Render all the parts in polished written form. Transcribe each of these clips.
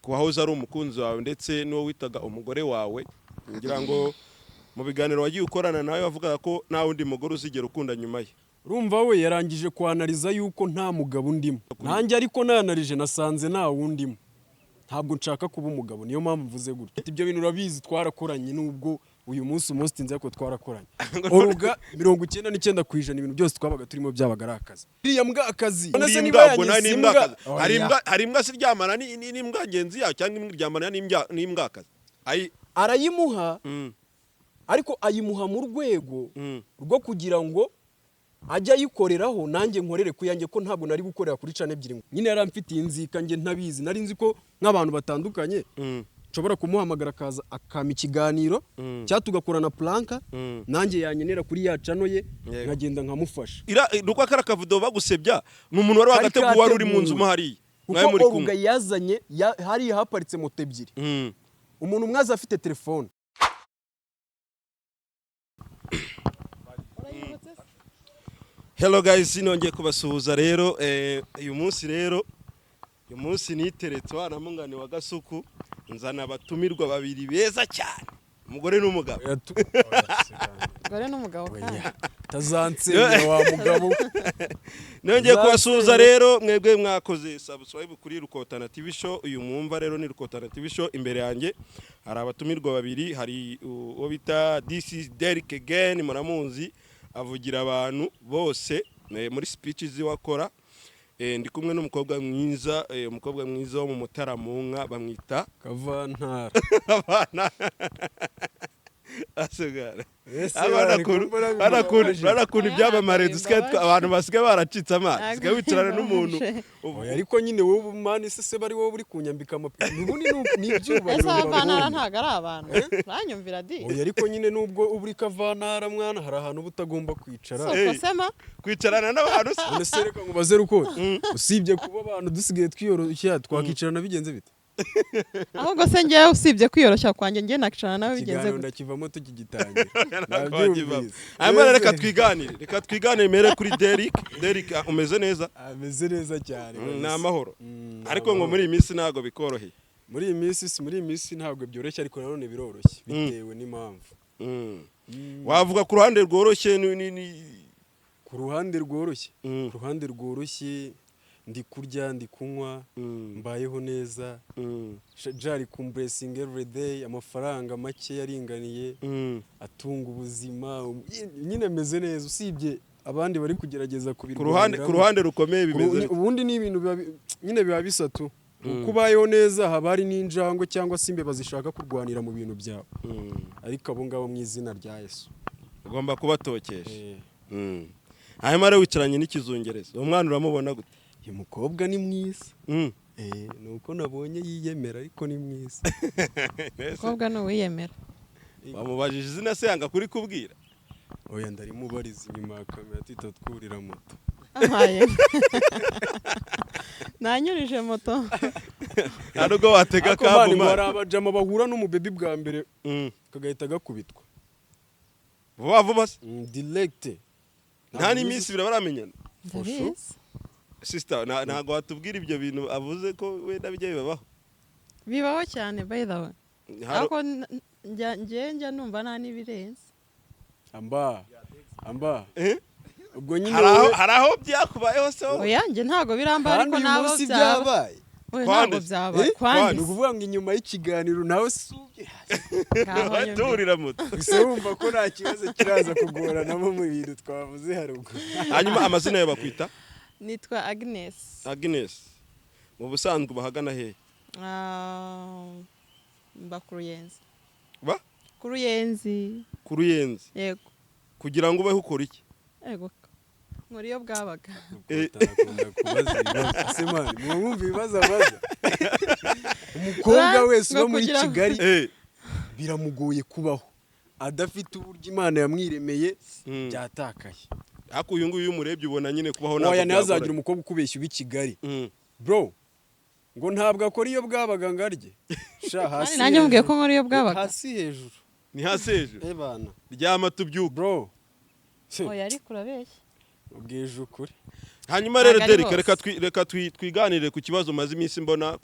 wahoze ari umukunzi wawe ndetse n'uwo witaga umugore wawe ngira ngo mu biganiro wagiye ukorana nawe wavugaga ko nta wundi mugore uzigera ukunda nyuma ye. Urumva we yarangije kwanariza yuko nta mugabo undimo. Nanjye ariko nanarije nasanze nta wundimo. Ntabwo nshaka kuba umugabo, niyo mpamvu mvuze gutya. Ibyo bintu urabizi twarakoranye nubwo uyu munsi umustinze ko twarakoranye. Oruga 99% ibintu byose twabaga turimo byabaga ari akazi. Iriya mbwa akazi. None niba yanyisimbwa hari imbwa siryamana n'imbwa ngenzi yayo cyangwa imbwa iryamana n'imbwa akazi. Arayimuha ariko ayimuha mu rwego rwo kugira ngo ajya yikoreraho nanjye nkorere kuyange ko ntabwo nari gukorera kuri channel ebyiri. Nyine yaramfitiye inzika nge ntabizi, nari nzi ko nk'abantu batandukanye nshobora kumuhamagara akaza akama ikiganiro cyatugakorana planka nanjye yanyenera kuri ya channel ye nkagenda nkamufasha. Nuko akara kavudo bagusebya n'umuntu wari wagateguye wari uri mu nzu mahari. Mwaye muri kumwe. Kuko yazanye hari haparitse moto ebyiri. Umuntu mwaza afite telefone. Hello guys, nongeye kubasuhuza rero uyu munsi niteretse wanamungane wa Gasuku nzana abatumirwa babiri beza cyane umugore n'umugabo. Umugore n'umugabo tazansenya wa mugabo. Nongeye kubasuhuza rero mwebwe mwakoze subscribe kuri Rukotana TV show. Uyu mwumva rero ni Rukotana TV show. Imbere yanjye hari abatumirwa babiri, hari uwo bita This is Derek again muramunzi avugira abantu bose muri speeches wakora. Ndi kumwe n'umukobwa mwiza wo mu Mutaramunka bamwita Kavantara. Asugara. Arakunda ibyamamare dusigaye abantu basigaye baracitse amazi. Sigaye wicarana n'umuntu. Ariko nyine wowe mani se bari wowe uri kunyambika amapine. Ubundi ni ibyubahiro. Ese Kavantara ntago ari abantu. Uranyumvira di. Ariko nyine nubwo uburi Kavantara mwana hari ahantu butagomba kwicara. Soko sema kwicarana n'abantu se. None sereka ngo bazere uko. Usibye kuba abantu dusigaye twiyoroshya twakicarana bigenze bite. Ahubwo se ngiye usibye kwiyoroshya kwanjye ngiye nakicarana nawe bigenze gute. Ndakivamo tukigitangira. Reka twiganire mere kuri Derek umeze neza. Ameze neza cyane. Na amahoro. Ariko ngo muri iyi minsi ntago bikoroheye. Muri iyi minsi ntabwo byoroshye ariko nanone biroroshye bitewe n'impamvu. Wavuga ku ruhande rworoshye ku ruhande rworoshye ndi kurya ndi kunywa mbayeho neza jari kumbressing every day amafaranga make yaringaniye atunga ubuzima nyine meze neza usibye abandi bari kugerageza kubirwanira ku ruhande rukomeye bimeze ubundi ni ibintu nyine biba bisatu kubayeho neza haba hari n'injangwe cyangwa se imbeba zishaka kurwanira mu bintu byawe ariko abo ngabo mu izina rya Yesu ugomba kubatokesha hanyuma rero wicaranye n'ikizungereza uwo mwana uramubona gute? Uyu mukobwa ni mwiza. Nuko nabonye yiyemera ariko ni mwiza. Mukobwa no wiyemera. Bamubajije izina se yanga kuri kubwira. Oya ndarimubariza inyuma ya kamera tutatwurira moto. Ahaye. Nanyurije moto. Ntabwo watega kabu man. Hari abajama bahura n'umubebi bwa mbere kagahita gakubitwa. Vuba se. Direct. Nta n'iminsi biramenyana. Ndabizi. Sister ntago watubwira ibyo bintu avuze ko wenda bijya bibaho cyane by the way. Ariko njye numva nta nibirenze. Amba ubwo nyine hari aho byakubayeho se. Oya njye ntago biramba ariko nabo byabaye. Ntabwo byabaye kwandi ukuvuga ngo inyuma y'ikiganiro nawe subye baturira moto ise wumva ko nta kibazo kiraza kugoranamo mu bintu twavuze haruguru. Hanyuma amazina yawe bakwita? Nitwa Agnes. Mu busanzwe bahagana hehe? Mba Kuruyenzi. Ba? Kuruyenzi. Yego. Kugira ngo ubeho ukora iki? Yego. Nkora iyo bwabaga. Semani mwumva ibibazo abaza. Umukobwa wese uba muri Kigali biramugoye kubaho adafite uburyo Imana yamwiremeye byatakaye. Ako uyu nguyu umurebye ubona nyine kubaho nako. Oya ntazagira umukobwa ukubeshya ubi Kigali. Bro ngo ntabwo akora iyo bwabaga ngarye. Sha hasi. Nanjye mbwiye ko nkora iyo bwabaga. Hasi hejuru. Ni hasi hejuru. Ebana. Ryama tubyuka. Bro. Oya ari kurabeshya. Ubwije ukuri. Hanyuma rero Derek reka twiganire ku kibazo maze iminsi mbona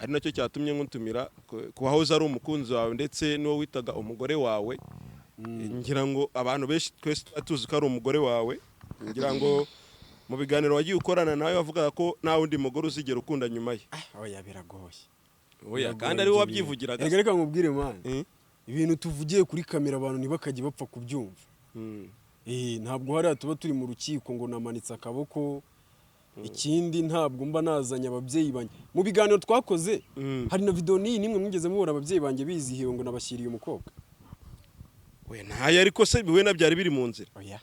ari nacyo cyatumye nkutumira ku wahoze ari umukunzi wawe ndetse n'uwo witaga umugore wawe. Ngira ngo abantu benshi twese tuzi ko ari umugore wawe, ngira ngo mu biganiro wagiye ukorana nawe wavugaga ko nta wundi mugore uzigera ukunda nyuma ye. oya biragoye. Oya kandi ari wowe wabyivugiraga. Reka nkubwire man, ibintu tuvugiye kuri kamera abantu ntibakajye bapfa kubyumva. Ntabwo hariya tuba turi mu rukiko ngo namanitse akaboko. Ikindi ntabwo mba nazanye ababyeyi banjye mu biganiro twakoze. Hari na video nimwe mwigeze mubona ababyeyi banjye bizihiwe ngo nabashyiriye umukobwa. Oya ntayo ariko se biwe nabyari biri mu nzira. Oya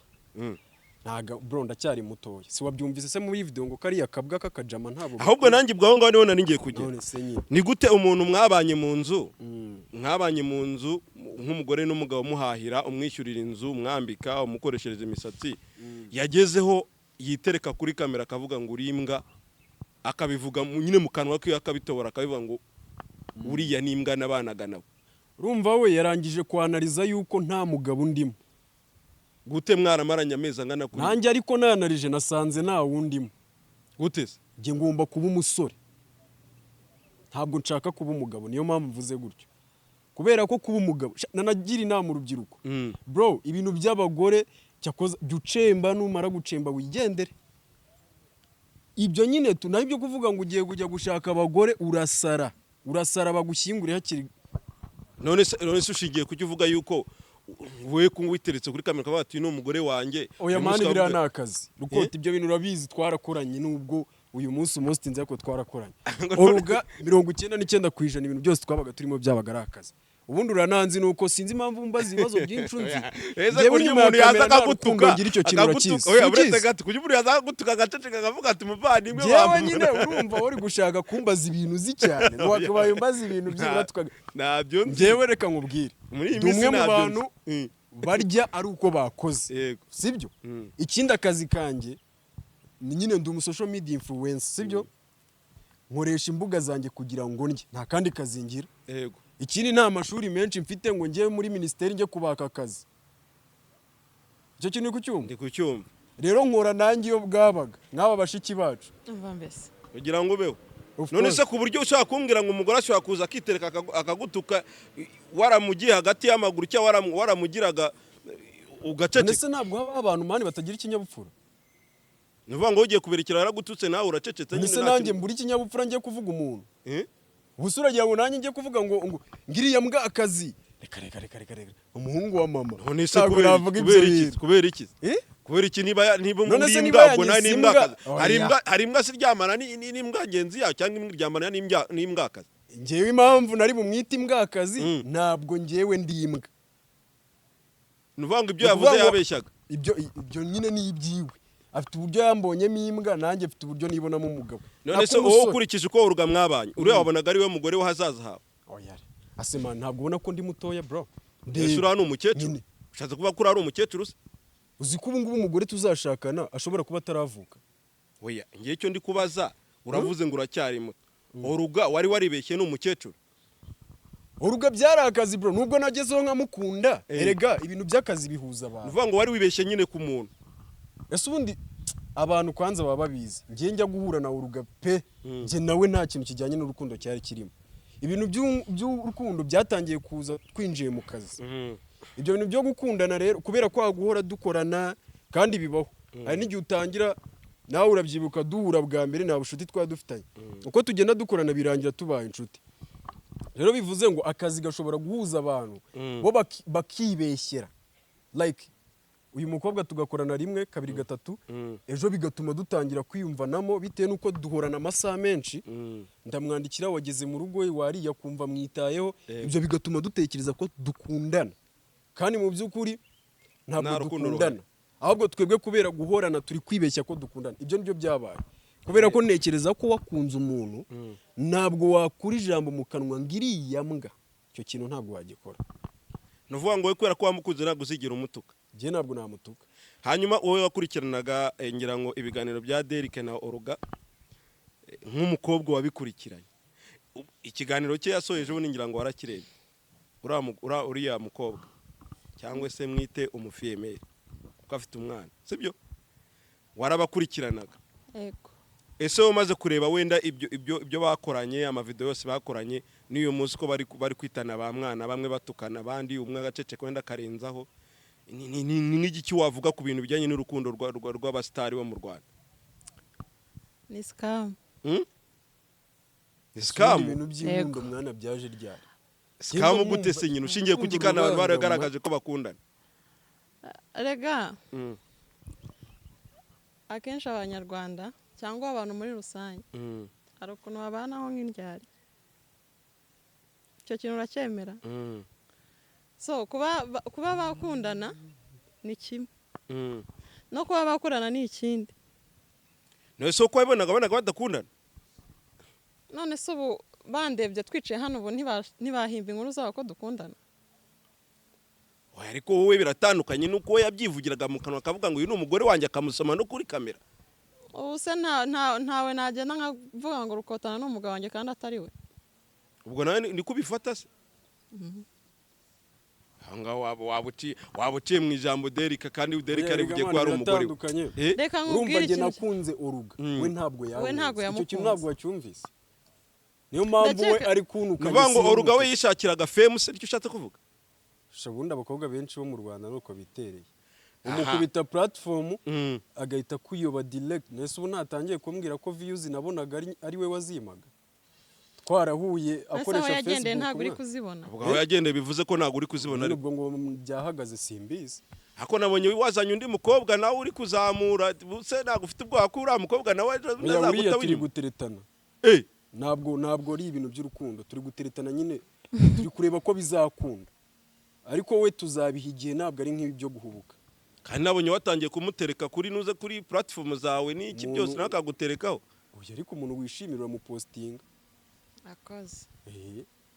ntaga bro ndacyari mutoya. Si wabyumvise se muri video ngo kariya kabwa kakajama ntabo. Ahubwo nanjye bwaho ngaho niho nari ngiye kugera. None se nyine. Ni gute umuntu mwabanye mu nzu nk'umugore n'umugabo muhahira, umwishyurira inzu, mwambika, umukoreshereza imisatsi, yagezeho yitereka kuri kamera akavuga ngo uri imbwa, akabivuga nyine mu kanwa ke akabitobora akabivuga ngo uriya ni imbwa nabanaga nawe. Urumva we yarangije kwanariza yuko nta mugabo ndimo. Gute mwaramaranye amezi angana kuri? Nanjye ariko nanarije nasanze nta wundimo. Gute se? Nge ngomba kuba umusore. Ntabwo nshaka kuba umugabo, niyo mpamvu mvuze gutyo. Kubera ko kuba umugabo nanagira inama urubyiruko. Bro, ibintu by'abagore cyakoze byucemba numara gucemba wigendere. Ibyo nyine naho ibyo kuvuga ngo ugiye kujya gushaka abagore urasara bagushyingure hakiri. None se ushigiye kujya uvuga yuko we witeretse kuri kamera kavuga ati n'umugore wanjye. Oya mani biriya nakazi. Rukota ibyo bintu urabizi twarakoranye nubwo uyu munsi tinze ko twarakoranye. Oruga 99% ibintu byose twabaga turimo byabaga ari akazi. Ubundi urananzi nuko sinzi impamvu mbaza ibibazo byinshi nzi. Yewe umuntu yaza akagutuka ngira icyo kintu urakizi. Oya uretse gato kujya umuntu yaza akagutuka agaceceka akavuga ati muvandimwe wawe. Yewe nyine urumva wari gushaka kumbaza ibintu uzi cyane. Wakabaye umbaza ibintu byibura tukaga. Nabyo nzi. Jewe reka nkubwire. Dumwe mu bantu barya ari uko bakoze. Sibyo? Ikindi akazi kanjye ni nyine ndi social media influencer, sibyo? Nkoresha imbuga zanjye kugira ngo ndye. Nta kandi kazi ngira. Yego. Ikindi nta mashuri menshi mfite ngo njye muri ministeri njye kubaka akazi. Icyo kintu uri kucyumva? Ndi kucyumva. Rero nkora nanjye iyo bwabaga nk'aba bashiki bacu. Umva mbese. Kugira ngo ubeho. None se ku buryo ushaka kumbwira ngo umugore ashobora kuza akitereka akagutuka waramugiye hagati y'amaguru cyangwa waramugiraga ugaceceka? Nese ntabwo haba abantu mani batagira ikinyabupfura. Nuvuga ngo ugiye kuberekera yaragututse nawe uracecetse nyine. Nese nanjye mburi ikinyabupfura ngiye kuvuga umuntu. Ubusuragira ngo nanjye ngiye kuvuga ngo ngiriya mbwa akazi. Reka. Umuhungu wa mama. None se kubera iki? Kubera iki niba muri imbwa ubwo nani imbwa? Hari imbwa siryamana n'imbwa ngenzi yawe cyangwa imbwa iryamana n'imbwa akazi? Ngewe impamvu nari bumwita imbwa akazi ntabwo ngewe ndi imbwa. Nuvuga ngo ibyo yavuze yabeshyaga. Ibyo nyine ni ibyiwe. Afite uburyo yambonyemo imbwa nanjye afite uburyo nibonamo umugabo. None se wowe ukurikije uko uruga mwabanye uriya wabonaga ari we mugore w'ahazaza hawe? Oya. Asema ntabwo ubona ko ndi mutoya bro. Ese uri hano umukecuru? Ushatse kuba kuri ari umukecuru se? Uzi ko ubu ngubu umugore tuzashakana ashobora kuba ataravuka. Oya ngiye cyo ndi kubaza uravuze ngo uracyari muto. Uruga wari waribeshye n'umukecuru? Uruga byari akazi bro nubwo nagezeho nkamukunda. Erega ibintu by'akazi bihuza abantu. Uvuga ngo wari wibeshye nyine ku muntu. Ese ubundi abantu kwanza baba babizi. Ngiye njya guhura na uruga pe. Nge nawe nta kintu kijyanye n'urukundo cyari kirimo. Ibintu by'urukundo byatangiye kuza twinjiye mu kazi. Ibyo bintu byo gukundana rero kubera ko guhora dukorana kandi bibaho. Hari n'igihe utangira nawe urabyibuka duhura bwa mbere nta bushuti twa dufitanye. Uko tugenda dukorana birangira tubaye inshuti. Rero bivuze ngo akazi gashobora guhuza abantu bo bakibeshyera. Like uyu mukobwa tugakorana rimwe kabiri gatatu ejo bigatuma dutangira kwiyumvanamo bitewe nuko duhorana amasaha menshi. Ndamwandikira wageze mu rugo wariya kumva mwitayeho. Ibyo bigatuma dutekereza ko dukundana. Kandi mu by'ukuri ntabwo dukundana. Ahubwo twebwe kubera guhorana turi kwibeshya ko dukundana. Ibyo nibyo byabaye. Kubera ko ntekereza ko wakunze umuntu ntabwo wakura ijambo mu kanwa ngiriya mbwa. Icyo kintu ntabwo wagikora. Nuvuga ngo we kubera ko wamukunze ntabwo uzigira umutuka. Je ntabwo namutuka. Hanyuma wowe wakurikiranaga ngira ngo ibiganiro bya Derek na Oruga nk'umukobwa wabikurikiranye. Ikiganiro cye yasoheje ubu ngira ngo warakirebye. Uriya mukobwa cyangwa se mwite umufiyemeri kuko afite umwana sibyo warabakurikiranaga. Yego. ese umaze kureba wenda ibyo bakoranye amavideo yose bakoranye n'uyu munsi ko bari kwitana ba mwana bamwe batukana abandi umwe agaceceka wenda karenzaho ni nk'igiki wavuga ku bintu bijyanye n'urukundo rw'abastari bo mu Rwanda? ni scam. Scam ibintu by'inkundo mwana byaje ryari? Scam gute se nyine ushingiye ku gikana abantu baragaragaje ko bakundana? Rega akenshi abanyarwanda cyangwa abantu muri rusange hari ukuntu babanaho nk'indyari. Icyo kintu uracyemera? So kuba bakundana ni kimwe, no kuba bakurana ni ikindi. No so ko babonaga badakundana? None se ubu bandebye twicaye hano ubu ntibahimba inkuru zabo ko dukundana? Oya ariko wowe biratandukanye nuko yabyivugiraga mu kanwa akavuga ngo uyu ni umugore wanjye akamusoma no kuri kamera. Ubu se ntawe nagenda nkavuga ngo rukotana n'umugabo wanjye kandi atari we. Ubwo nawe ni kubifata se? Hanga wabuciye mu ijambo Derika kandi Derika ari bugiye ko ari umugore. Reka nkubwire ikintu nakunze Oruga we ntabwo yamukunze. Icyo kintu ntabwo wacyumvise. Niyo mpamvu we ari kuntuka. Nuvuga ngo Oruga we yishakiraga fame se icyo ushatse kuvuga? Shabundi abakobwa benshi bo mu Rwanda nuko bitereye. Umukubita platform agahita kuyoba direct. Nese ubu natangiye kumbwira ko views nabonaga ari we wazimaga. Twarahuye akoresha Facebook. Yagendeye ntabwo uri kuzibona. Ubwo yagendeye bivuze ko ntabwo uri kuzibona ariko ubwo ngo byahagaze simbizi. Hako nabonye wazanye undi mukobwa nawe uri kuzamura se ntabwo ufite ubwo akura umukobwa nawe nazaguta turi guteretana. Ntabwo ari ibintu by'urukundo turi guteretana nyine turi kureba ko bizakunda. Ariko we tuzabihigiye ntabwo ari nk'ibi byo guhubuka. Kandi nabonye watangiye kumutereka kuri nuze kuri platform zawe n'iki byose nakaguterekaho. Oya ariko umuntu wishimira mu posting. Akoze.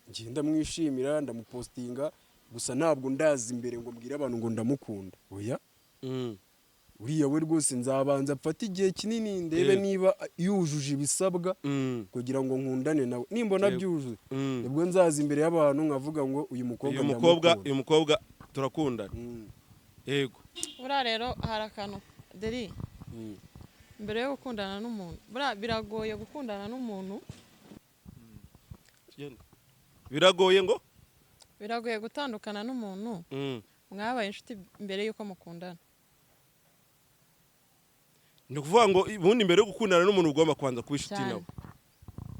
Ngenda mwishimira ndamupostinga gusa ntabwo ndazi imbere ngo mbwire abantu ngo ndamukunda. Oya. Uriya we rwose nzabanza apfata igihe kinini ndebe niba yujuje ibisabwa kugira ngo nkundane nawe. Nimbona byujuje nibwo nzaza imbere y'abantu nkavuga ngo uyu mukobwa turakundana. Yego. Bura rero hari akantu Deri. Mbere yo gukundana n'umuntu. Bura biragoye gukundana n'umuntu. Biragoye ngo? Biragoye gutandukana n'umuntu. Mwabaye inshuti mbere yuko mukundana. Ni kuvuga ngo ubundi mbere yo gukundana n'umuntu ugomba kwanza kuba inshuti nawe.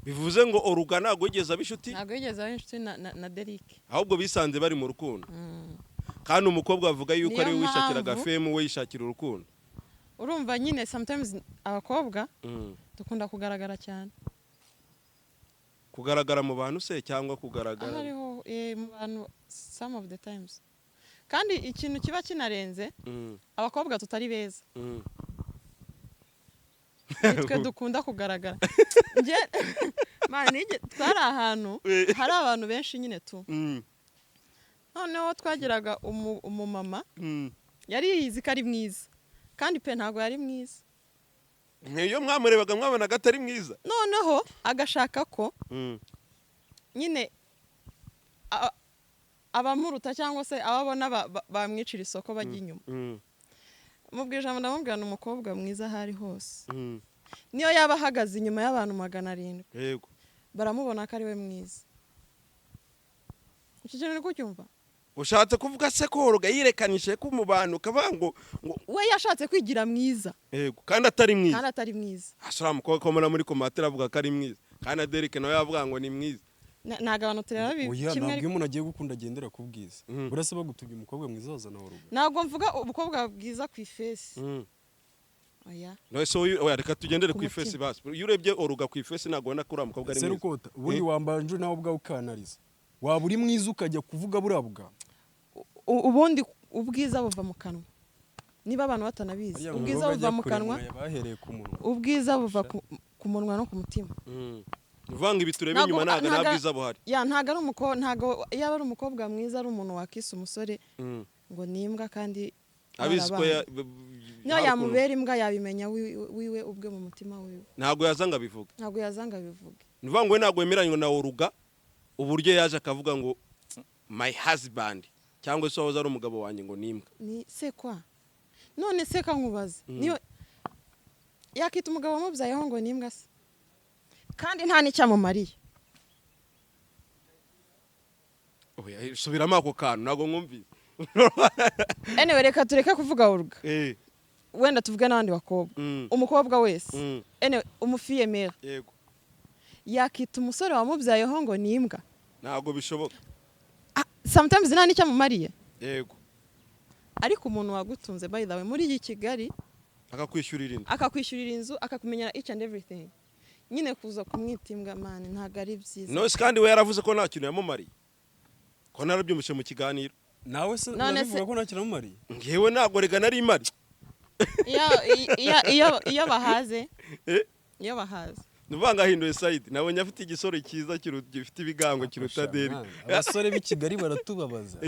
Bivuze ngo Oruga ntabwo yigeze aba inshuti? Ntabwo yigeze aba inshuti na Derike. Ahubwo bisanze bari mu rukundo. Kandi umukobwa avuga yuko ari wishakiraga fame we yishakira urukundo. Urumva nyine sometimes abakobwa dukunda kugaragara cyane. Kugaragara mu bantu se cyangwa kugaragara? Hariho mu bantu some of the times. Kandi ikintu kiba kinarenze abakobwa tutari beza. Twe dukunda kugaragara. Mani twari ahantu hari abantu benshi nyine tu. Noneho twagiraga umumama yari yizi ko ari mwiza kandi pe ntago yari mwiza. Nkiyo mwamurebaga mwabonaga atari mwiza. Noneho agashaka ko nyine abamuruta cyangwa se ababona bamwicira isoko bajya inyuma. Mubwije ijambo ndamubwira umukobwa mwiza hari hose. Niyo yaba ahagaze inyuma y'abantu 700. Yego. Baramubona ko ari we mwiza. Iki kintu niko cyumva. Ushatse kuvuga se ko Oruga yirekanishije ko mu bantu kavango ngo we yashatse kwigira mwiza. Yego kandi atari mwiza. Kandi atari mwiza. Asura mukobwa komona muri komatera avuga ko ari mwiza. Kandi Derike nawe yavuga ngo ni mwiza. Naga abantu tureba kimwe ariko umuntu agiye gukunda agendera ku bwiza. Burasaba gutubya umukobwa mwiza wazana Oruga. Ntabwo mvuga ubukobwa bwiza ku ifesi. Oya. No so oya reka tugendere ku ifesi basi. Yurebye Oruga ku ifesi ntabwo ubona ko uri umukobwa ari mwiza. Serukota ubundi wambanje nawe ubwa ukanariza. Waba uri mwiza ukajya kuvuga burabwa. Ubundi ubwiza buva mu kanwa. Niba abantu batanabizi. Ubwiza buva mu kanwa. Ubwiza buva ku munwa no ku mutima. Uvanga ibiturebe inyuma ntaga bwiza buhari. Ya ntaga ari ntago yaba ari umukobwa mwiza ari umuntu wakisa umusore ngo nimbwa kandi abiziko niyo yamubera imbwa yabimenya wiwe ubwe mu mutima wiwe. Ntago yazanga bivuga. Ntago yazanga bivuga. Nuvuga ngo ntago yemeranywe na Oruga uburyo yaje akavuga ngo my husband cyangwa se waza ari umugabo wanjye ngo nimbwa. Ni se kwa none se kankubaza niyo yakita umugabo wamubyayeho ngo ni imbwa se kandi nta n'icyamumariye. oya subiramo ako kantu ntago mwumvise. Anyway reka tureke kuvuga Olga. Wenda tuvuge n'abandi bakobwa. Umukobwa wese. Anyway umufiye mere. Yego. Yakita umusore wamubyayeho ngo ni imbwa. Ntago bishoboka. Sometimes nta n'icyamumariye. Yego. Ariko umuntu wagutunze by the way muri iyi Kigali akakwishyurira inzu akakumenyera each and everything. Nyine kuza kumwita imbwa man ntago ari byiza. No kandi we yaravuze ko nta kintu yamumariye. Ko narabyumvise mu kiganiro. Nawe se navuga ko nta kintu yamumariye. Ngewe ntago rega nari imari. Iyo bahaze. Iyo bahaze. Nuvanga hinduye side nabonye afite igisoro cyiza gifite ibigango kiruta deri. Abasore b'i Kigali baratubabaza.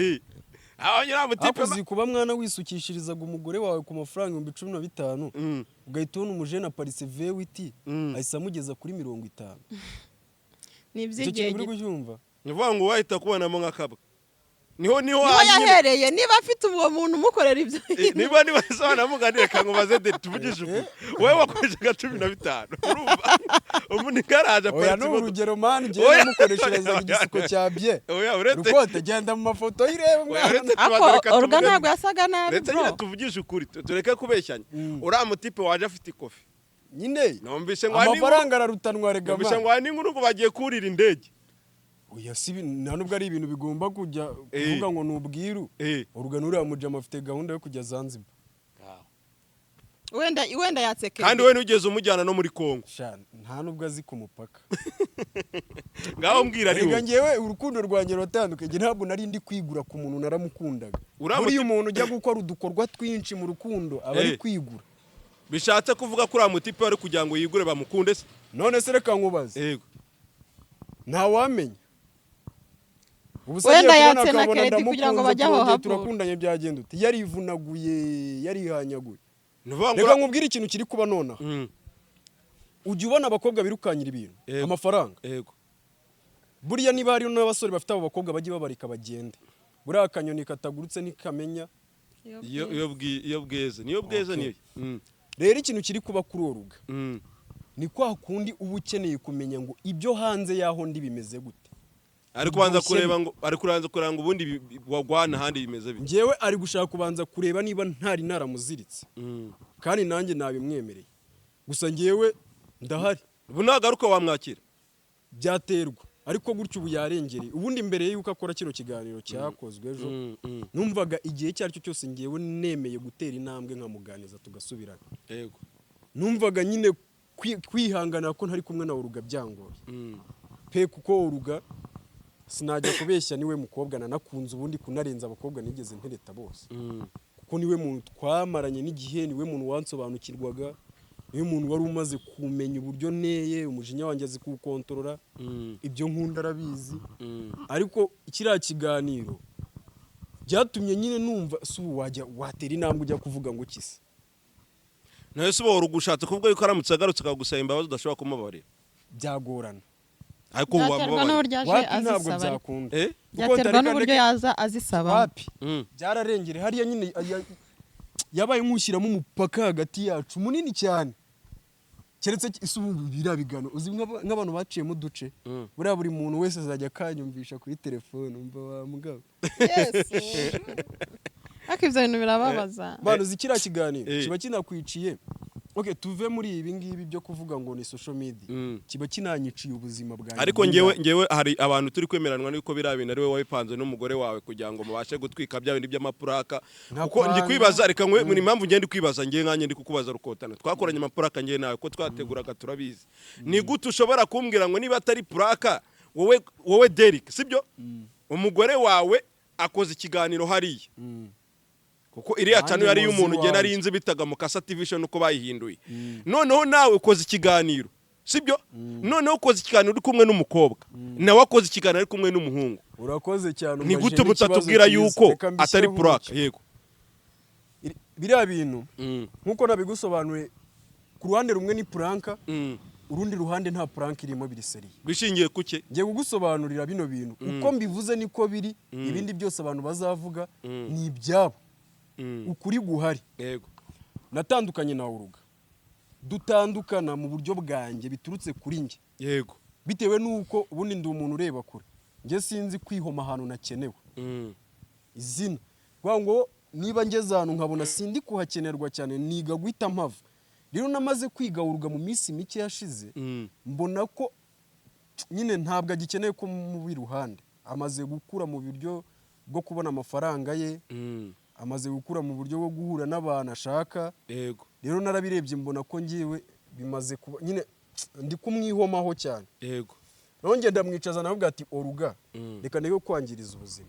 Abanyura mu tipe akozi kuba mwana wisukishirizaga umugore wawe ku mafaranga 15,000 ugahita ubona umujene aparise V8 ahise amugeza kuri 50. Ni iby'igihe gito. Nivuga ngo wahita kubonamo nk'akabwa. Niho yahereye niba afite uwo muntu umukorera ibyo. Niba sana muganire kangubaze de tuvugisha uko. Wewe wakoreshaga 15. Urumva? Umuntu garaje aparise. Oya no urugero man je namukoreshereza igisuko cyabye. Oya uretse. Rukote genda mu mafoto y'ireba mwana. Olga ntabwo yasaga nabi. Uretse nyine tuvugisha ukuri tureke kubeshyanya. Uriya mutipe waje afite ikofi. Nyine. Nombise ngo amafaranga ararutanwa rega. Nombise ngo ani nkuru bagiye kurira indege. Oya sibi nta nubwo ari ibintu bigomba kujya kuvuga ngo nubwiru. Uruganura mujama afite gahunda yo kujya Zanzibar. Wenda yatsekeye. Kandi we nugeze umujyana no muri Kongo. Nta nubwo azi ku mupaka. Ngaho mbwira ari wowe. Ngewe urukundo rwanjye rutandukanye ntabwo nari ndi kwigura ku muntu naramukundaga. Buri umuntu ujya gukora udukorwa twinshi mu rukundo aba ari kwigura. Bishatse kuvuga ko uriya mutipe wari kugira ngo yigure bamukunde se. None se reka nkubaze. Yego. Nta wamenya. Wenda yatse na Kennedy kugira ngo bajye aho hapo. Turakundanye byagenda uti yarivunaguye yarihanyaguye. Reka nkubwire ikintu kiri kuba nona. Ujya ubona abakobwa birukanyira ibintu amafaranga. Yego. Buriya niba hari n'abasore bafite abo bakobwa bagiye babarika bagende. Buriya akanyoni katagurutse nikamenya iyo bweze niyo niyo. Rero ikintu kiri kuba kuri Olga. Ni kwa kundi uba ukeneye kumenya ngo ibyo hanze yaho ndi bimeze gute. Ari kubanza kureba ngo ari kuranza kuranga ubundi wagwana handi bimeze bite. Ngewe ari gushaka kubanza kureba niba ntari naramuziritse. Kandi nanjye nabimwemereye. Gusa ngewe ndahari. Ubu nagaruka wamwakira. Byaterwa. Ariko gutyo ubu yarengereye. Ubundi mbere yuko akora kino kiganiro cyakozwe ejo. Numvaga igihe cyari cyo cyose ngewe nemeye gutera intambwe nkamuganiza tugasubirana. Yego. Numvaga nyine kwihangana ko ntari kumwe na Olga byangoye. Pe kuko Olga sinajya kubeshya niwe mukobwa nanakunze ubundi kunarenza abakobwa nigeze ntereta bose. Kuko niwe muntu twamaranye n'igihe niwe muntu wansobanukirwaga. Niwe muntu wari umaze kumenya uburyo neye umujinya wanjye azi kukontorora. Ibyo nkunda arabizi. Ariko ikiriya kiganiro byatumye nyine numva wajya watera intambwe ujya kuvuga ngo kise. Nawe se bo urugushatse kuvuga yuko aramutse agarutse akagusaba imbabazi udashobora kumubabarira. Byagorana. Ariko wapi ntabwo byakunda. Byaterwa n'uburyo yaza azisaba. Wapi byararengere hariya nyine yabaye nkushyiramo umupaka hagati yacu munini cyane. Keretse isubu birabigano uzi nk'abantu baciyemo duce. Buriya buri muntu wese azajya kanyumvisha kuri telefone umva wa mugabo. Yes. Akivyo bintu birababaza. Bano zikira kiganiro kiba kinakwiciye. Okay, tuve muri ibi ngibi byo kuvuga ngo ni social media. Kiba kinanyiciye ubuzima bwanjye. Ariko ngewe hari abantu turi kwemeranwa niko birabina ari we wabipanze n'umugore wawe kugira ngo mubashe gutwika bya bindi by'amapuraka. Kuko ndi kwibaza reka nkwe muri impamvu ngende kwibaza ngiye nkanye ndi kukubaza rukotana. Twakoranye amapuraka ngiye nawe ko twateguraga turabizi. Ni gute ushobora kumbwira ngo niba atari puraka wowe Derek sibyo? Umugore wawe akoze ikiganiro hariya. Kuko iriya channel yari y'umuntu gena ari inzi bitaga mu Kasa TV show nuko bayihinduye. Noneho nawe ukoze ikiganiro sibyo? Noneho ukoze ikiganiro uri kumwe n'umukobwa. Nawe akoze ikiganiro ari kumwe n'umuhungu. Urakoze cyane. Ni gute mutatubwira yuko atari prank? Yego. Biriya bintu nkuko nabigusobanuye ku ruhande rumwe ni prank. Urundi ruhande nta prank irimo biri seri. Bishingiye kuke? Ngiye kugusobanurira bino bintu. Uko mbivuze niko biri ibindi byose abantu bazavuga ni ibyabo. Ukuri guhari. Yego. Natandukanye na Olga. dutandukana mu buryo bwanjye biturutse kuri njye yego bitewe nuko ubundi ndi umuntu ureba kure njye sinzi kwihoma ahantu nakenewe izina kuvuga ngo niba ngeze ahantu nkabona sindi kuhakenerwa cyane niga guhita mpava rero namaze kwigawurwa mu minsi mike yashize mbona ko nyine ntabwo agikeneye ko mu iruhande amaze gukura mu buryo bwo kubona amafaranga ye amaze gukura mu buryo bwo guhura n'abantu ashaka yego rero narabirebye mbona ko ngiwe bimaze kuba nyine ndi kumwihomaho cyane yego nongeye ndamwicaza navuga ati oruga reka ndeke kwangiriza ubuzima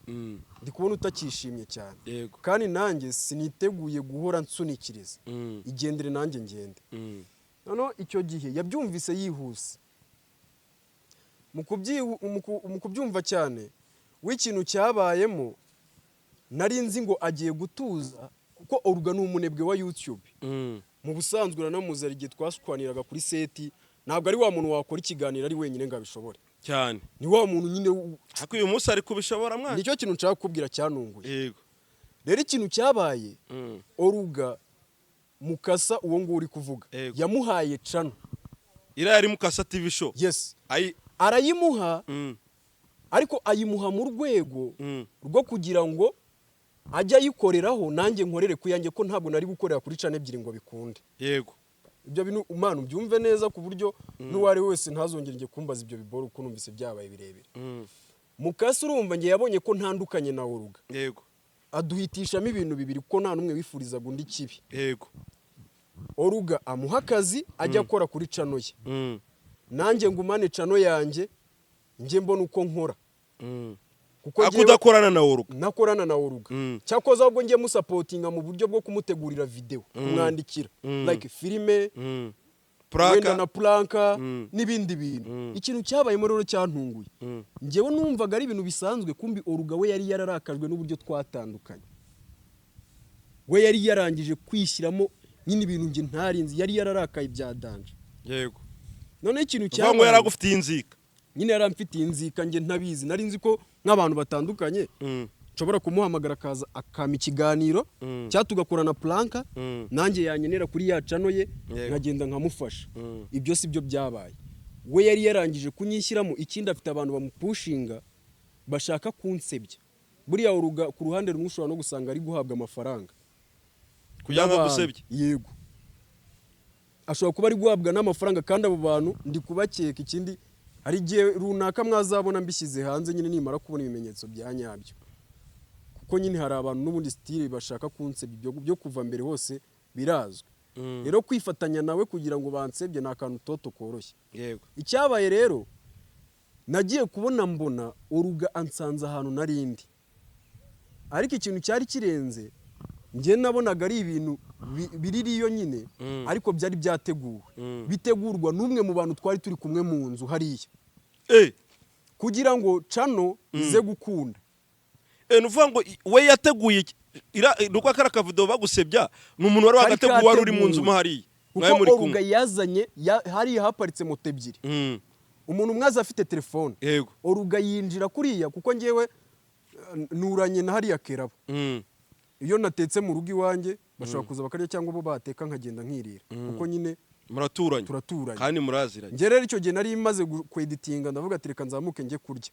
ndi kubona utakishimye cyane yego kandi nanjye siniteguye guhora nsunikiriza igendere nanjye ngende noneho icyo gihe yabyumvise yihuse mu kubyumva cyane w'ikintu cyabayemo nari nzi ngo agiye gutuza kuko oruga ni umunebwe wa YouTube mu busanzwe uranamuzi igihe twashwaniraga kuri seti ntabwo ari wa muntu wakora ikiganiro ari wenyine ngo abishobore cyane ni wa muntu nyine ariko uyu munsi ari kubishobora mwana nicyo kintu nshaka kukubwira cyanunguye yego rero ikintu cyabaye oruga mukasa uwo nguwo uri kuvuga yamuhaye cano iriya yari Mukasa TV show yes arayimuha ariko ayimuha mu rwego rwo kugira ngo ajye ayikoreraho nanjye nkorere ku yanjye ko ntabwo nari gukorera kuri cana ebyiri ngo bikunde yego ibyo bintu umwana ubyumve neza ku buryo n'uwari wese ntazongere njye kumbaza ibyo biboro uko numvise byabaye birebire Mukasa urumva njye yabonye ko ntandukanye na oruga yego aduhitishamo ibintu bibiri ko nta n'umwe wifurizaga undi kibi yego oruga amuha akazi ajya akora kuri cano ye nanjye ngumane cano yanjye njye mbona uko nkora kuko akudakorana na oruga nakorana na oruga cyakoze ahubwo njye musapotinga mu buryo bwo kumutegurira video kumwandikira like filime wenda na planka n'ibindi bintu ikintu cyabayemo rero cyantunguye njyewe numvaga ari ibintu bisanzwe kumbi oruga we yari yararakajwe n'uburyo twatandukanye we yari yarangije kwishyiramo nyine ibintu njye ntarinzi yari yararakaye bya danje yego none ikintu cyabaye ngo yaragufitiye inzika nyine yaramfitiye inzika njye ntabizi nari nzi ko nk'abantu batandukanye nshobora kumuhamagara akaza akama ikiganiro cyangwa tugakorana planka nanjye yanyenera kuri ya cano ye nkagenda nkamufasha ibyo si byo byabaye we yari yarangije kunyishyiramo ikindi afite abantu bamupushinga bashaka kunsebya buriya oruga ku ruhande rumwe ushobora no gusanga ari guhabwa amafaranga kugira ngo agusebye yego ashobora kuba ari guhabwa n'amafaranga kandi abo bantu ndi kubakeka ikindi hari igihe runaka mwazabona mbishyize hanze nyine nimara kubona ibimenyetso bya nyabyo kuko nyine hari abantu n'ubundi style bashaka kunsebya byo kuva mbere hose birazwi rero kwifatanya nawe kugira ngo bansebye ni akantu toto koroshye yego icyabaye rero nagiye kubona mbona oruga ansanze ahantu narindi ariko ikintu cyari kirenze njye nabonaga ari ibintu biririyo nyine ariko byari byateguwe bitegurwa n'umwe mu bantu twari turi kumwe mu nzu hariya kugira ngo cano ize gukunda nuvuga ngo we yateguye nuko akara kavido bagusebya ni umuntu wari wagateguye wari uri mu nzu mo hariya kuko oruga yazanye hariya haparitse moto ebyiri umuntu umwe aza afite telefone oruga yinjira kuriya kuko njyewe nuranye na hariya kerabo iyo natetse mu rugo iwanjye bashobora kuza bakarya cyangwa bo bateka nkagenda nkirira kuko nyine turaturanye kandi muraziranye njye rero icyo gihe nari maze kweditinga ndavuga ati reka nzamuke njye kurya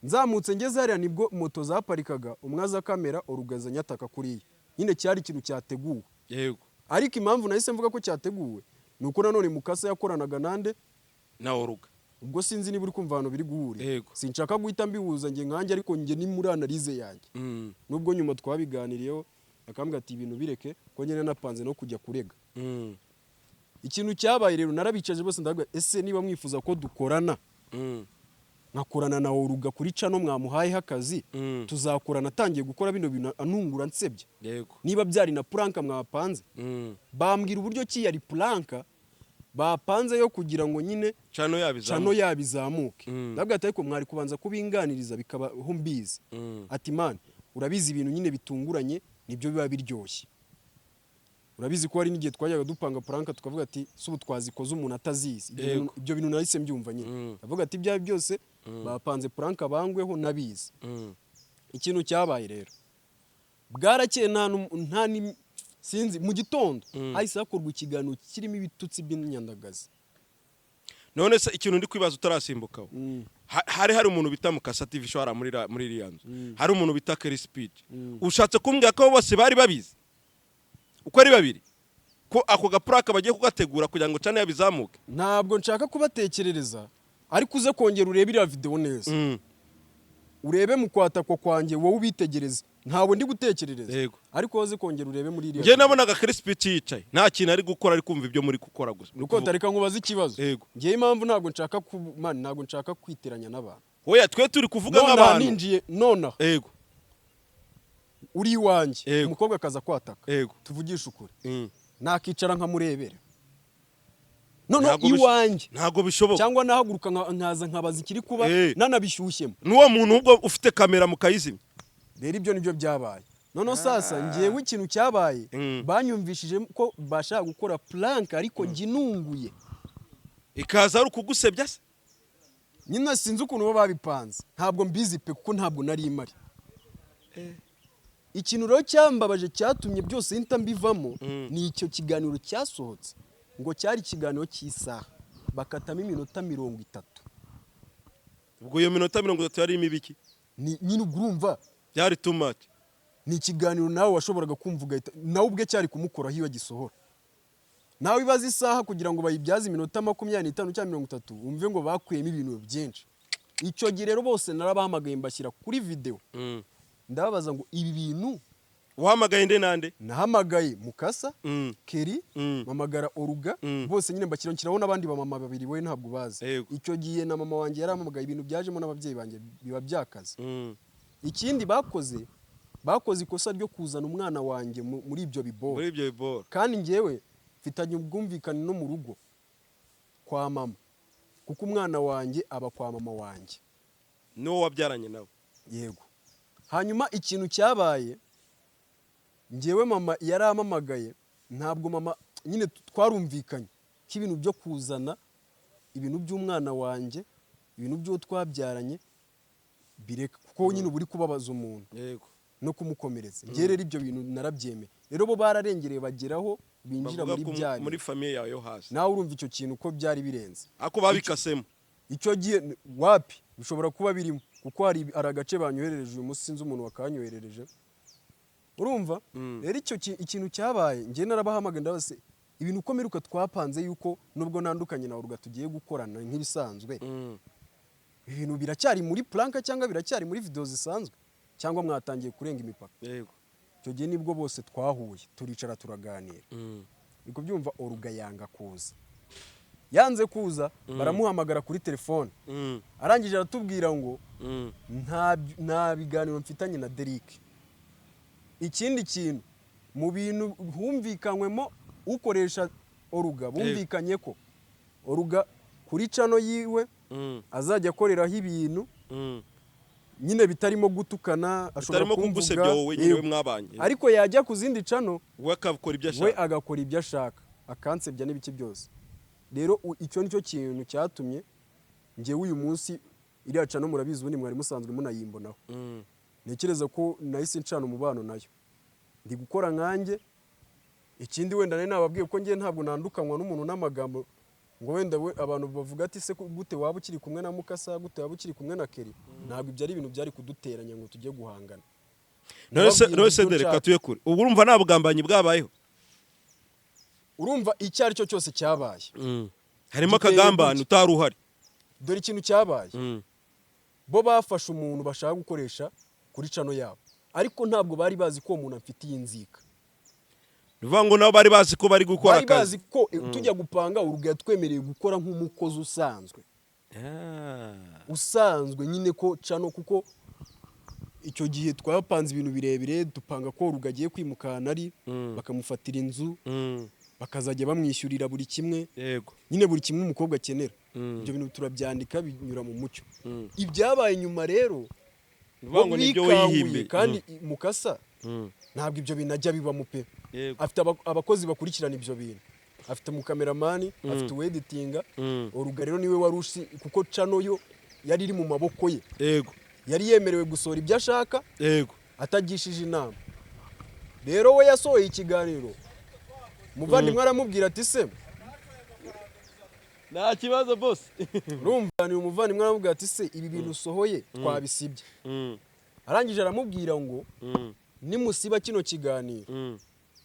nzamutse ngeze hariya nibwo moto zaparikaga umwe aza kamera orugaza nyataka kuriya nyine cyari ikintu cyateguwe yego ariko impamvu nahise mvuga ko cyateguwe ni uko nanone Mukasa yakoranaga nande na oruga ubwo sinzi niba uri kumva abantu biri guhurira sinshaka guhita mbihuza njye nkanjye ariko njye ni muri analize yanjye nubwo nyuma twabiganiriyeho akambwira ati ibintu bireke ko njye napanze no kujya kurega ikintu cyabaye rero narabicaje bose ndavuga ese niba mwifuza ko dukorana nkakorana na oruga kuri cano mwamuhayeho akazi tuzakorana atangiye gukora bino bintu anungura nsebye niba byari na planka mwapanze bambwira uburyo ki yari planka bapanze yo kugira ngo nyine cano yabizamuke ndavuga ati ariko mwari kubanza kubinganiriza bikabaho mbizi ati man urabizi ibintu nyine bitunguranye nibyo biba biryoshye urabizi ko hari n'igihe twajyaga dupanga planka tukavuga ati subu twazikoze umuntu atazizi ibyo bintu nahise mbyumva nyine ndavuga ati ibya byose bapanze planka bangweho nabizi ikintu cyabaye rero bwarakeye sinzi mu gitondo hahise hakorwa ikiganiro kirimo ibitutsi by'inyandagazi. none se ikintu ndi kwibaza utarasimbukaho hari umuntu bita Mukasa TV show muri iriya nzu hari umuntu bita Kelly Speech ushatse kumbwira ko bose bari babizi uko ari babiri ko ako gapuraka bagiye kugategura kugira ngo cyane yabizamuke? Ntabwo nshaka kubatekerereza ariko uze kongera urebe iriya video neza urebe mu kwatakwa kwanjye wowe ubitegereze ntabwo ndi gutekerereza ariko woze kongera urebe muri iriya. Nge nabonaga Kelly Speech yicaye nta kintu ari gukora ari kumva ibyo muri gukora gusa. Nuko tareka nkubaza ikibazo. Nge impamvu ntabwo nshaka ntabwo nshaka kwiteranya n'abantu. Oya twe turi kuvuga nk'abantu. Ninjiye nona. Uri iwanjye umukobwa akaza kwataka. Tuvugisha ukuri. Nakicara nkamurebera. None iwanjye ntago bishoboka cyangwa nahaguruka nkaza nkabaza ikiri kuba nanabishyushyemo. Nuwo muntu ubwo ufite kamera mukayizimya. Rero ibyo nibyo byabaye. None sasa ngiyewe ikintu cyabaye banyumvishije ko bashaka gukora plank ariko nginunguye. Ikaza ari ukugusebya se? Nyina sinzi ukuntu bo babipanze. Ntabwo mbizi pe kuko ntabwo nari imari. Ikintu rero cyambabaje cyatumye byose hinta mbivamo ni icyo kiganiro cyasohotse. Ngo cyari ikiganiro cy'isaha bakatamo iminota 30. Ubwo iyo minota 30 yari imibiki? Nyine ugurumva byari too much. Ni ikiganiro nawe washoboraga kumvuga nawe ubwe cyari kumukora hiyo gisohora. Nawe ibaza isaha kugira ngo bayibyaze iminota 25 cyangwa 30 umve ngo bakuyemo ibintu byinshi. Icyo gihe rero bose narabahamagaye mbashyira kuri video. Ndababaza ngo ibi bintu uhamagaye nde nande? Nahamagaye Mukasa, Kelly, mamagara Oruga, bose nyine mbakiraho n'abandi ba mama babiri we ntabwo bazi. Icyo gihe na mama wanjye yarampamagaye ibintu byajemo n'ababyeyi banjye biba byakaze. Ikindi bakoze ikosa ryo kuzana umwana wanjye muri ibyo biboro. Kandi ngewe mfitanye ubwumvikane no mu rugo kwa mama. Kuko umwana wanjye aba kwa mama wanjye. No wabyaranye nawe? Yego. Hanyuma ikintu cyabaye ngewe mama yarampamagaye ntabwo mama nyine twarumvikanye k'ibintu byo kuzana ibintu by'umwana wanjye ibintu byo twabyaranye bireka kuko nyine buri kubabaza umuntu no kumukomereza nge rero ibyo bintu narabyeme rero bo bararengereye bageraho binjira muri famille yawe yo hasi nawe urumva icyo kintu ko byari birenze ako babikasemo icyo gihe wapi bishobora kuba birimo kuko hari agace banyoherereje uyu munsi sinzi umuntu wakanyoherereje urumva rero icyo ikintu cyabaye nge narabahamagaye ndabase ibintu ukomeruka twapanze yuko nubwo nandukanye na Uruga tugiye gukorana nk'ibisanzwe ibintu biracyari muri planka cyangwa biracyari muri video zisanzwe cyangwa mwatangiye kurenga imipaka. Yego. Cyo gihe nibwo bose twahuye turicara turaganira. Biko byumva Oruga yanga kuza. Yanze kuza baramuhamagara kuri telefone. Arangije aratubwira ngo nta biganiro mfitanye na Derek. Ikindi kintu mu bintu humvikanywemo ukoresha Oruga bumvikanye ko Oruga kuri cano yiwe azajya akoreraho ibintu nyine bitarimo gutukana ashobora kugusebya wowe nyine mwabanye ariko yajya ku zindi cano we akakora ibyo ashaka we agakora ibyo ashaka akansebya n'ibiki byose rero icyo nicyo kintu cyatumye ngewe uyu munsi iriya cano murabizi ubundi mwari musanzwe munayimbonaho ntekereza ko nahise ncana umubano nayo ndi gukora nkanjye ikindi wenda nari nababwiye ko ngiye ntabwo nandukanywa n'umuntu n'amagambo ngo wenda we abantu bavuga ati se gute waba ukiri kumwe na Mukasa gute waba ukiri kumwe na Kelly ntabwo ibyo ari ibintu byari kuduteranya ngo tujye guhangana nose dereka tuye kure ubu urumva nta bugambanyi bwabayeho urumva icyo ari cyo cyose cyabaye harimo akagambane utari uhari dore ikintu cyabaye bo bafashe umuntu bashaka gukoresha kuri cano yabo ariko ntabwo bari bazi ko umuntu afitiye inzika bivuga ngo nabo bari bazi ko bari gukora akazi bari bazi ko tujya gupanga Uruga yatwemereye gukora nk'umukozi usanzwe nyine ko cano kuko icyo gihe twapanze ibintu birebire dupanga ko Uruga agiye kwimukana ari bakamufatira inzu bakazajya bamwishyurira buri kimwe nyine buri kimwe umukobwa akenera ibyo bintu turabyandika binyura mu mucyo ibyabaye nyuma rero ngo nibyo wihimbe kandi Mukasa ntabwo ibyo bintu ajya bibamo pe afite abakozi bakurikirana ibyo bintu afite umukameramani afite uweditinga Uruga rero niwe warushi kuko cano yo yari iri mu maboko ye yego yari yemerewe gusohora ibyo ashaka yego atagishije inama rero we yasohoye ikiganiro umuvandimwe aramubwira ati se nta kibazo boss urumva ni umuvandimwe aramubwira ati se ibi bintu usohoye twabisibye arangije aramubwira ngo nimusiba kino kiganiro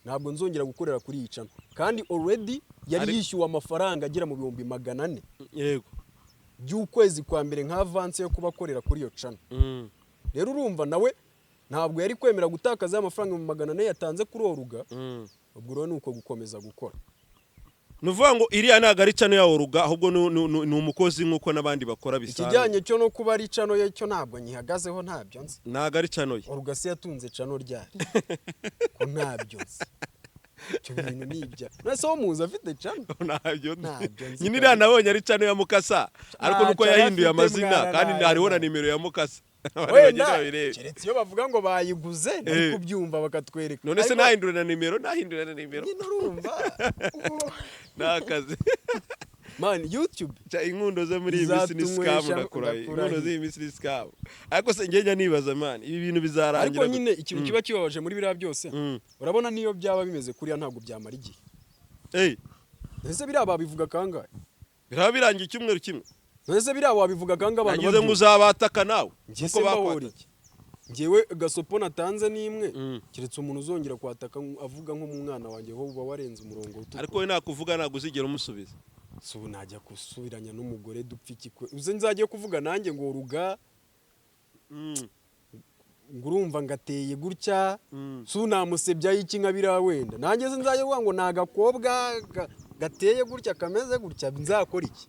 ntabwo nzongera gukorera kuri iyi channel kandi already yari yishyuwe amafaranga agera mu 400 yego by'ukwezi kwa mbere nka avance yo kubakorera kuri iyo channel rero urumva nawe ntabwo yari kwemera gutakaza amafaranga mu 400 yatanze kuri Oruga ubwo rero nuko gukomeza gukora nuvuga ngo iriya ntago ari channel ya Oruga ahubwo ni umukozi nkuko nabandi bakora bisanzwe ikijyanye cyo no kuba ari channel ye cyo ntabwo nyihagazeho ntabyo nzi ntago ari channel ye Oruga se yatunze channel ryari ko ntabyo nzi cyo bintu nibya nase wo muza afite channel ntabyo nyine iriya nabonye ari channel ya Mukasa ariko nuko yahinduye amazina kandi hariho na nimero ya Mukasa keretse iyo bavuga ngo bayiguze ni kubyumva bakatwereka none se nahindura na nimero nyine urumva nakaze man YouTube cha inkundo ze muri iyi minsi ni scam nakuraye inkundo z'iyi minsi ni scam ariko se ngenya nibaza man ibi bintu bizarangira ariko nyine ikintu kiba kibabaje muri biriya byose urabona niyo byaba bimeze kuriya ntabwo byamara igihe ese biriya babivuga kangahe biraba birangiye icyumweru kimwe ese biriya wabivuga kangahe abantu bagize ngo uzabataka nawe uko bakwataka ngewe gasopo natanze nimwe kiretse umuntu uzongera kwataka avuga nko mu mwana wanjye ho uba warenze umurongo utukura ariko we nakuvuga naguzigera umusubiza so najya kusubiranya n'umugore dupfa ikikwe uze nzagiye kuvuga nanjye ngo Oruga ngurumva ngateye gutya so namusebya iki nka biriya wenda nanjye nzagiye kuvuga ngo nagakobwa gateye gutya kameze gutya nzakora iki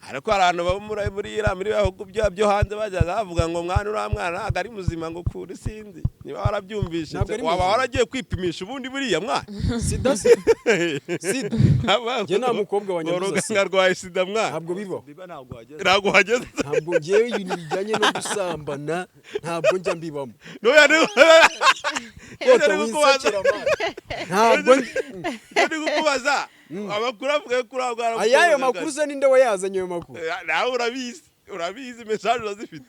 ariko abantu baba muri bihugu byo hanze bajyaga bavuga ngo mwana ntabwo ari muzima ngo kuri sinzi niba warabyumvishe waba waragiye kwipimisha ubundi buriya mwana sida njye nta mukobwa wanyanduza sida arwaye sida mwana ntabwo bibaho ntabwo wageze ntabwo ngewe ibintu bijyanye no gusambana ntabwo njya mbibamo ntabwo ndi kukubaza amakuru avuga ko uragwara ayayo makuru se ninde wayazanye ayo makuru nawe urabizi message urazifite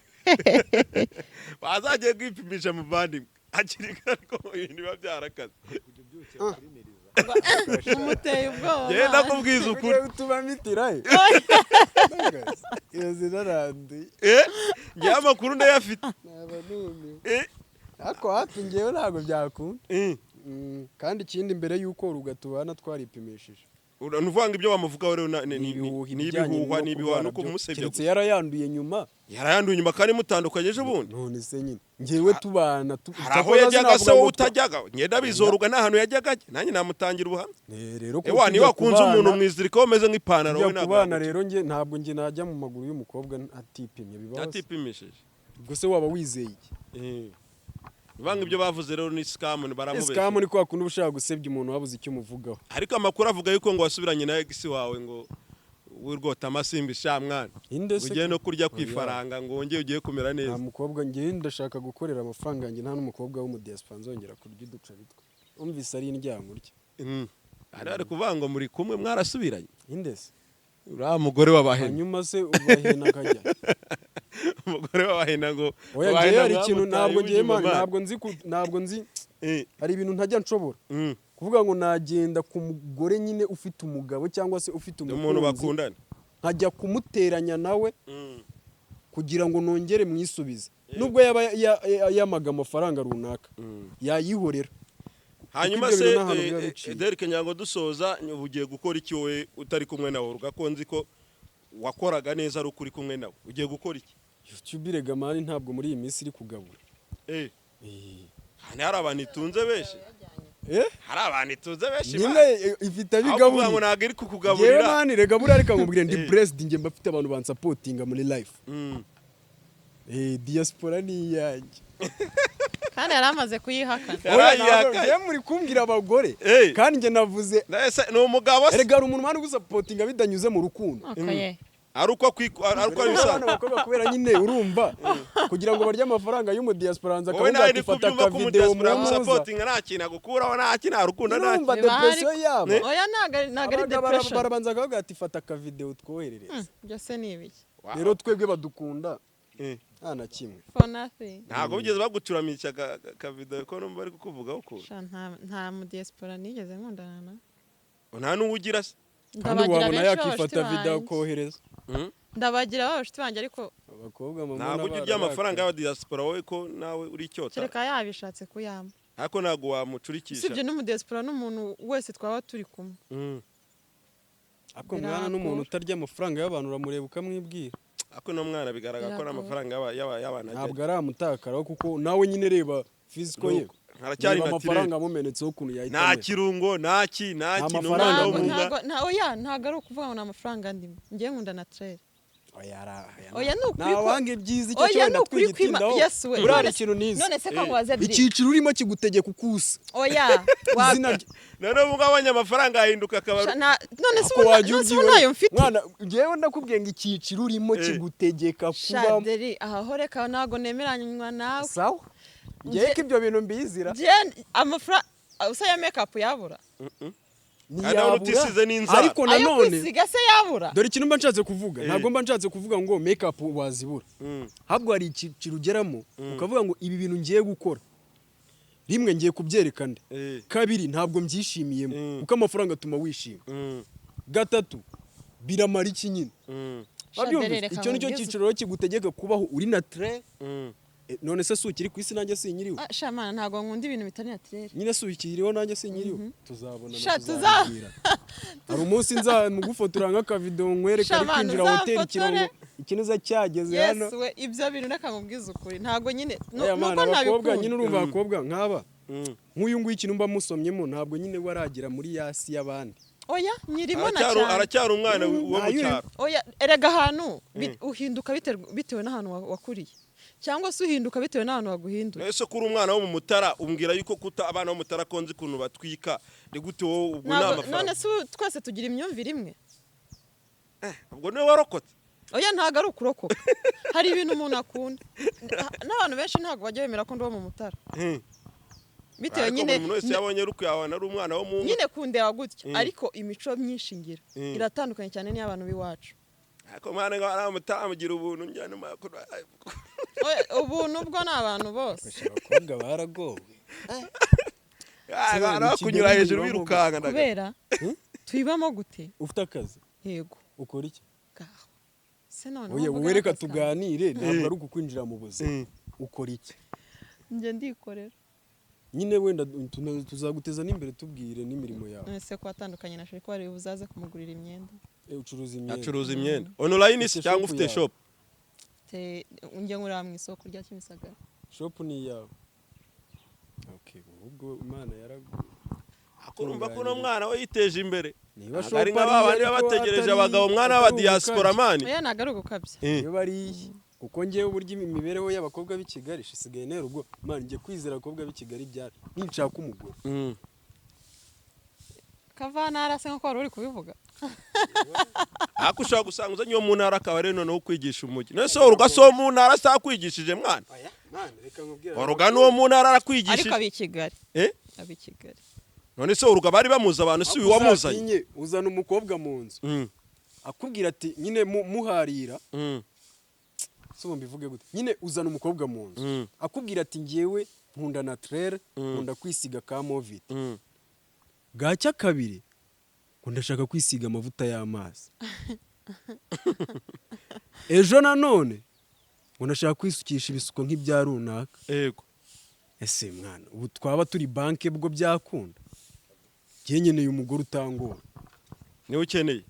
bazagiye kwipimisha muvandimwe akiri ko ibintu biba byarakaze umuteye ubwoba genda kubwiza ukuri utuma mitirayo iyo zinaranduye ngewe amakuru ndayafite ariko hafi ngewe ntabwo byakunda kandi ikindi mbere y'uko Oruga tubana twaripimishije nuvuga ngo ibyo bamuvugaho rero ni ibihuha nuko umusebya keretse yarayanduye nyuma kandi mutandukanye ejo bundi none se nyine ngewe tubana hari aho yajyaga se wowe utajyaga ngenda bizoruga n'ahantu yajyaga nanjye namutangira ubuhamya rero niba wakunze umuntu mwizirika wameze nk'ipantaro we kubana rero ntabwo njye najya mu maguru y'umukobwa atipimye bibaho atipimishije ubwo se waba wizeye iki banga ibyo bavuze rero ni scam baramubeshya scam ni kwa kundi ushaka gusebya umuntu wabuze icyo umuvugaho ariko amakuru avuga yuko ngo wasubiranye na ex wawe ngo wirwota amasimbi sha mwana ugiye no kurya kwifaranga ngo wongeye ugiye kumera neza mukobwa ngiye ndashaka gukorera amafaranga yanjye nta n'umukobwa wo mu diaspora nzongera kurya uduca bitwe umvise ari indyamurya ari kuvuga ngo muri kumwe mwarasubiranye indese uriya mugore w'abahena hanyuma se ubahena akajya umugore w'abahena ngo hari ikintu ntabwo nzi hari ibintu ntajya nshobora kuvuga ngo nagenda ku mugore nyine ufite umugabo cyangwa se ufite umuntu bakundana nkajya kumuteranya nawe kugira ngo nongere mwisubize nubwo yaba yamaga amafaranga runaka yayihorera hanyuma se Derek nyango dusoza ugiye gukora iki wowe utari kumwe nawe ugakonzi ko wakoraga neza ari ukuri kumwe nawe ugiye gukora iki YouTube regamani ntabwo muri iyi minsi iri kugabura hari abantu itunze benshi hari abantu itunze benshi nyine ifite abigabura ngo ntabwo iri kukugaburira yewe mani regabura ariko nkubwire ndi blessed njye mbafite abantu bansapotinga muri life diaspora ni iyanjye kandi yari amaze kuyihakana njye muri kumbwira abagore kandi njye navuze ni umugabo se erega umuntu mwana gusapotinga bidanyuze mu rukundo ari uko bisanzwe kubera nyine urumva kugira ngo barye amafaranga y'umu diaspora nza akavuga ati fata ka video mu sapotinga nta kintu agukuraho nta kintu arukunda nta kintu depression yabo oya ntago ari depression barabanza akavuga ati fata ka video twoherereze byo se ni ibiki rero twebwe badukunda nta na kimwe for nothing. ntabwo bigeze bagucuramisha akavido ko numva bari kukuvugaho ukuntu Sha nta mu diaspora nigeze nkundana na. nta n'uwo ugira se kandi Ndabagira wabona benshi yakifata b'abashuti video banjye. kohereza Ndabagira abashuti banjye ariko abakobwa mama ntabwo ujya urya amafaranga y'abadiaspora wowe ko nawe uri icyota kereka yabishatse kuyamba. ariko ntabwo wamucurikisha Usibye no mu diaspora n'umuntu wese twaba turi kumwe. ako mwana n'umuntu utarya amafaranga y'abantu uramureba ukamwibwira ariko no mwana bigaragara ko n'amafaranga y'abantu ntabwo ari amutakaraho kuko nawe nyine reba physical ye haracyari reba naturel amafaranga amumenetseho ukuntu yahita nta amera. kirungo nta amafaranga n'umwana wo mu w'umuhunga oya ntago ari ukuvuga ngo ni amafaranga ndimo ngiye nkunda naturel. Oya ni ukuri ko wange byiza icyo oya cyo ni ukuri kwima twigitindaho yes we buriya ikintu nizi none se ko waze biri icyiciro urimo kigutegeka ukusa oya izina none ubwo abonye amafaranga ahinduka akaba none se ako wajya ubu ubyiwe nayo mfite mwana ngewe ndakubwiye ngo icyiciro urimo kigutegeka kuba shaderi aha horeka ntago nemeranywa nawe sawa ngewe ko ibyo bintu mbizira amafaranga usa ya makeup yabura utisize n'inzara ariko ayo nanone kwisiga se yabura dore ikintu mba nshatse kuvuga ntabwo mba nshatse kuvuga ngo makeup wazibura ahubwo hari icyiciro ugeramo ukavuga ngo ibi bintu ngiye gukora rimwe ngiye kubyerekana kabiri ntabwo mbyishimiyemo kuko amafaranga atuma wishima gatatu biramara iki nyine icyo nicyo cyiciro kigutegeka kubaho uri naturel none se ukiri ku isi nanjye sinyiriho shamana ntabwo nkunda ibintu bitari naturel nyine ukiriho nanjye sinyiriho tuzabona tuzabwira hari umunsi nzamugufotora nk'akavido nkwereka ari kwinjira hoteli ikintu uza cyageze hano yes we ibyo bintu reka nkubwize ukuri ntabwo nyine nuko nabikunda nyine urumva abakobwa nk'aba nk'uyu nguyu ikintu mba musomyemo ntabwo nyine waragera muri yasi y'abandi oya nyirimo na cyane aracyari umwana wo mu cyaro oya erega ahantu uhinduka bitewe n'ahantu wakuriye cyangwa se uhinduka bitewe n'abantu baguhindura ese kuri umwana wo mu Mutara umbwira yuko kuta abana bo mu Mutara konzi kuntu batwika ni gute wowe ubwo n'amafaranga none se twese tugira imyumvire imwe ubwo niwe warokotse oya ntago ari ukurokoka hari ibintu umuntu akunda n'abantu benshi ntago bajya bemera ko ndi wo mu Mutara bitewe nyine umuntu wese yabonye ruko yawana ari umwana wo mu nyine kundeba gutya ariko imico myinshi ngira iratandukanye cyane n'iy'abantu b'iwacu ariko mwana ngo ari Mutara mugira ubuntu njyana makuru ubuntu bwo ni abantu bose abakobwa baragowe kunyura hejuru birukanga kubera tuyibamo gute ufite akazi yego ukora iki se none wowe reka tuganire ntabwo ari ukukwinjira mu buzima ukora iki njye ndikorera nyine wenda tuzaguteza n'imbere tubwire n'imirimo yawe ese ko watandukanye na sheri ko wari buzaze kumugurira imyenda acuruza imyenda online cyangwa ufite shop njye ngurira mu isoko rya Kimisagara shop ni yawe ubwo Imana yaraguye akurumva ko no mwana we yiteje imbere niba shop ari nk'abandi bategereje abagabo mwana w'abadiaspora mani oya ntago ari ugukabya iyo bariye kuko ngewe uburyo imibereho y'abakobwa b'i Kigali isigaye nero ubwo mani ngiye kwizera abakobwa b'i Kigali byari ninshaka umugore Kavana se nko wari uri kubivuga ako ushobora gusanga uzanye uwo mu ntara akaba ari noneho kwigisha umujyi none se urugaso mu ntara sakwigishije mwana uruga n'uwo mu ntara arakwigishije ariko abi Kigali abi Kigali none se uruga bari bamuza abantu si wamuzanye uzana umukobwa mu nzu akubwira ati nyine muharira so mbivuge gute nyine uzana umukobwa mu nzu akubwira ati ngiyewe nkunda naturel nkunda kwisiga ka movite gacya kabiri ngo ndashaka kwisiga amavuta y'amazi ejo nanone ngo ndashaka kwisukisha ibisuko nk'ibya runaka yego ese mwana ubu twaba turi banke bwo byakunda ngiye nkeneye umugore utangora niwe ukeneye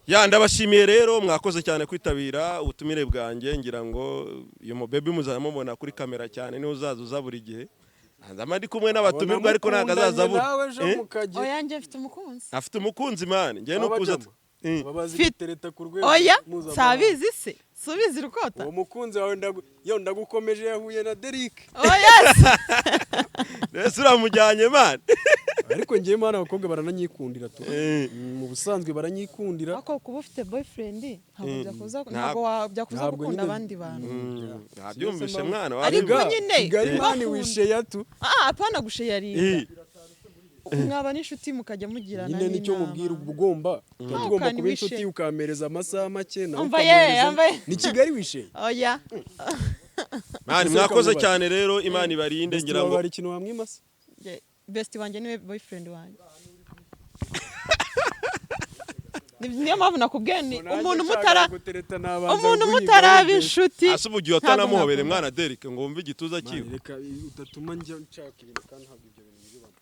ya ndabashimiye rero mwakoze cyane kwitabira ubutumire bwanjye ngira ngo uyu mubebe muzamubona kuri kamera cyane niwe uzaza uza buri gihe ndama ndi kumwe n'abatumirwa ariko ntago azaza buri oya njye mfite umukunzi afite umukunzi mani njye no kuza oya sabizi se subizi rukota uwo mukunzi wawe ndagukomeje yahuye na Derek oya rese uramujyanye mani ariko ngiye mana abakobwa barananyikundira tu mu busanzwe baranyikundira ako kuba ufite boyfriend ntabwo byakuza gukunda abandi bantu nabyumvishe mwana ariko nyine Kigali mani wishe yatu apana gushe yari mwaba n'inshuti mukajya mugirana nyine nicyo mubwira ubwo ugomba tugomba kuba inshuti ukamereza amasaha make nawe ni Kigali wishe oya mani mwakoze cyane rero Imana ibarinde ngira ngo hari ikintu wamwimasa best wanjye niwe boyfriend wanjye niyo mpamvu nakubwiye ni umuntu mutaraba inshuti ase ubugiye atanamuhobere mwana Derek ngo wumve igituza kiwe reka udatuma njya nshaka ibintu kandi ntabwo ibyo bintu bibamo